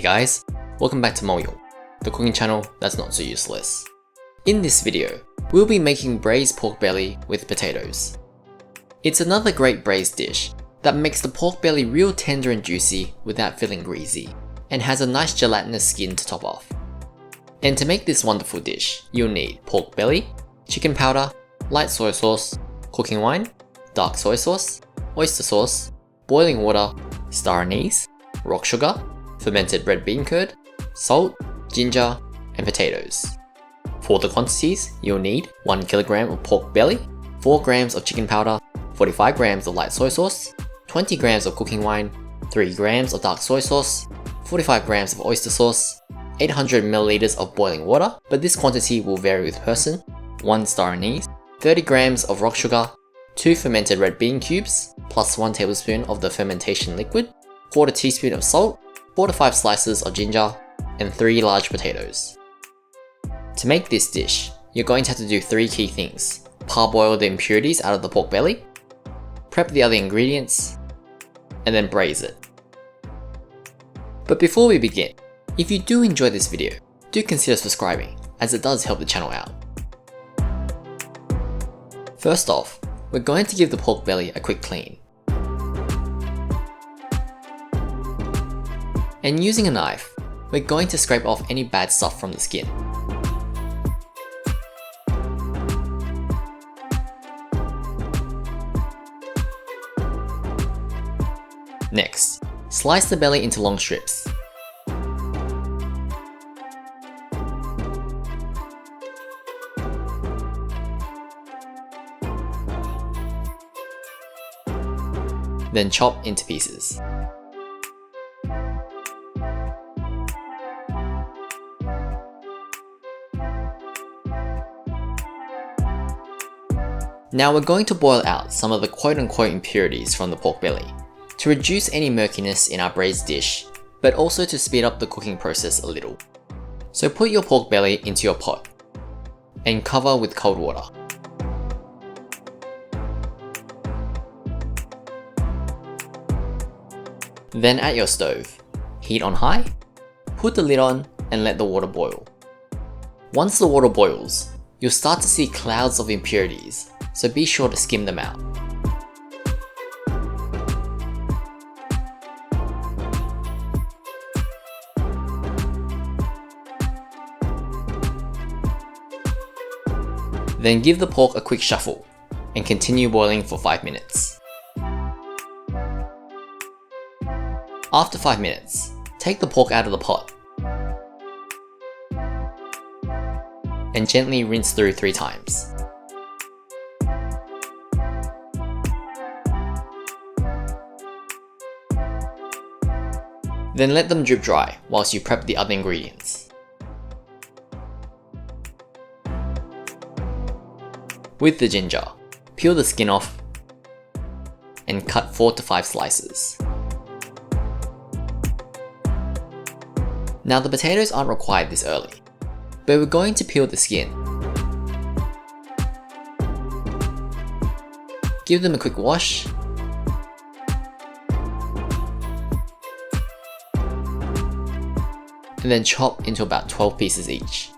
guys, welcome back to 𝐸𝐿, the cooking channel that's not so useless. In this video, we'll be making braised pork belly with potatoes. It's another great braised dish that makes the pork belly real tender and juicy without feeling greasy, and has a nice gelatinous skin to top off. And to make this wonderful dish, you'll need pork belly, chicken powder, light soy sauce, cooking wine, dark soy sauce, oyster sauce, boiling water, star anise, rock sugar, fermented red bean curd, salt, ginger, and potatoes. For the quantities, you'll need 1 kg of pork belly, 4 grams of chicken powder, 45 grams of light soy sauce, 20 grams of cooking wine, 3 grams of dark soy sauce, 45 grams of oyster sauce, 800 milliliters of boiling water, but this quantity will vary with person, 1 star anise, 30 grams of rock sugar, 2 fermented red bean cubes, plus 1 tablespoon of the fermentation liquid, 1/4 teaspoon of salt, 4 to 5 slices of ginger, and 3 large potatoes. To make this dish, you're going to have to do 3 key things: parboil the impurities out of the pork belly, prep the other ingredients, and then braise it. But before we begin, if you do enjoy this video, do consider subscribing, as it does help the channel out. First off, we're going to give the pork belly a quick clean. And using a knife, we're going to scrape off any bad stuff from the skin. Next, slice the belly into long strips. Then chop into pieces. Now we're going to boil out some of the quote-unquote impurities from the pork belly, to reduce any murkiness in our braised dish, but also to speed up the cooking process a little. So put your pork belly into your pot, and cover with cold water. Then at your stove, heat on high, put the lid on and let the water boil. Once the water boils, you'll start to see clouds of impurities, so be sure to skim them out. Then give the pork a quick shuffle, and continue boiling for 5 minutes. After 5 minutes, take the pork out of the pot, and gently rinse through 3 times. Then let them drip dry whilst you prep the other ingredients. With the ginger, peel the skin off and cut 4 to 5 slices. Now the potatoes aren't required this early, but we're going to peel the skin. Give them a quick wash, and then chop into about 12 pieces each.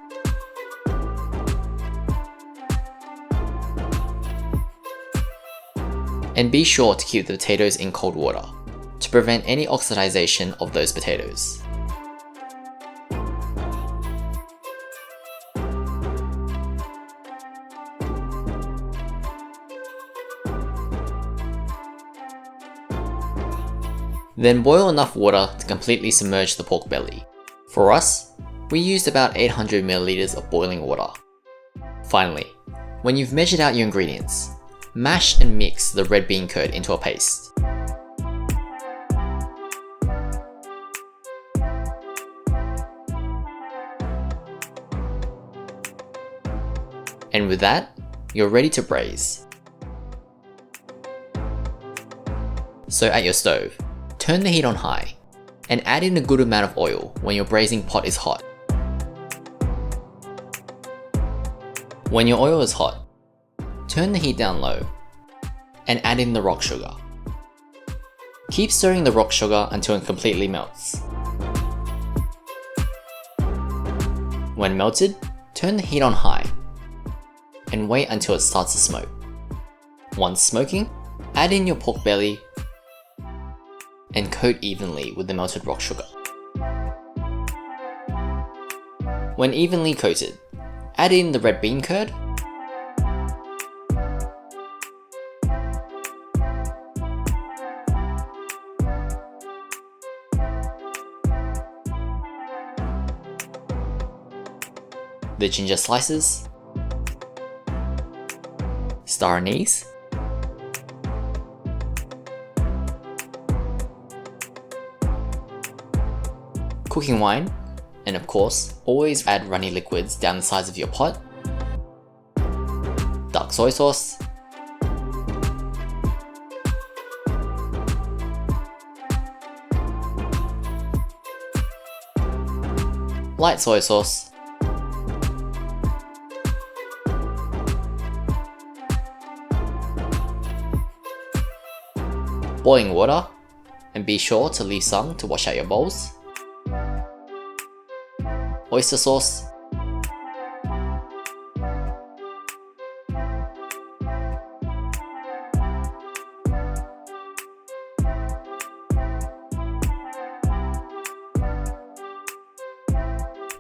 And be sure to keep the potatoes in cold water, to prevent any oxidization of those potatoes. Then boil enough water to completely submerge the pork belly. For us, we used about 800 milliliters of boiling water. Finally, when you've measured out your ingredients, mash and mix the red bean curd into a paste. And with that, you're ready to braise. So at your stove, turn the heat on high, and add in a good amount of oil when your braising pot is hot. When your oil is hot, turn the heat down low, and add in the rock sugar. Keep stirring the rock sugar until it completely melts. When melted, turn the heat on high and wait until it starts to smoke. Once smoking, add in your pork belly and coat evenly with the melted rock sugar. When evenly coated, add in the red bean curd, the ginger slices, star anise, cooking wine, and of course, always add runny liquids down the sides of your pot, dark soy sauce, light soy sauce, boiling water, and be sure to leave some to wash out your bowls, oyster sauce,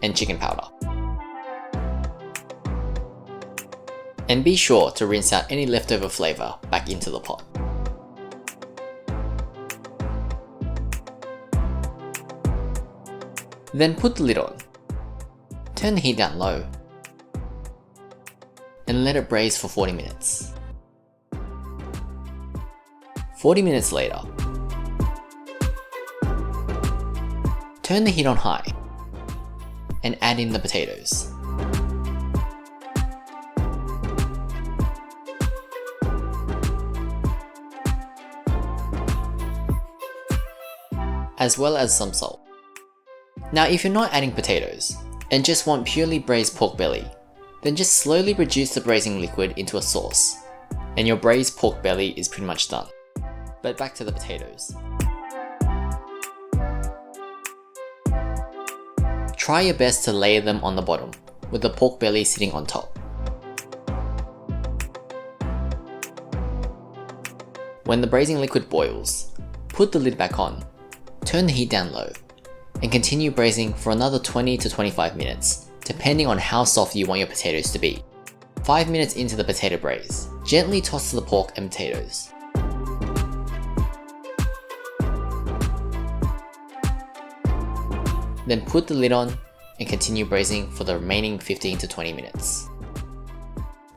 and chicken powder. And be sure to rinse out any leftover flavour back into the pot. Then put the lid on. Turn the heat down low and let it braise for 40 minutes. 40 minutes later, turn the heat on high and add in the potatoes. As well as some salt. Now if you're not adding potatoes, and just want purely braised pork belly, then just slowly reduce the braising liquid into a sauce, and your braised pork belly is pretty much done. But back to the potatoes. Try your best to layer them on the bottom, with the pork belly sitting on top. When the braising liquid boils, put the lid back on, turn the heat down low, and continue braising for another 20 to 25 minutes, depending on how soft you want your potatoes to be. 5 minutes into the potato braise, gently toss the pork and potatoes. Then put the lid on and continue braising for the remaining 15 to 20 minutes.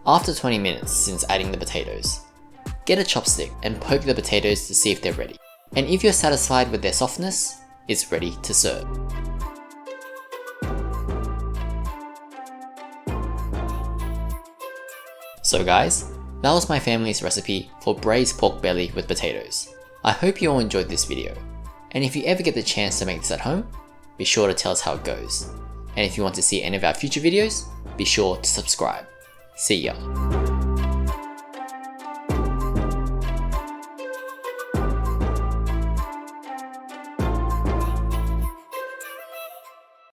After 20 minutes since adding the potatoes, get a chopstick and poke the potatoes to see if they're ready. And if you're satisfied with their softness, it's ready to serve. So guys, that was my family's recipe for braised pork belly with potatoes. I hope you all enjoyed this video, and if you ever get the chance to make this at home, be sure to tell us how it goes. And if you want to see any of our future videos, be sure to subscribe. See ya!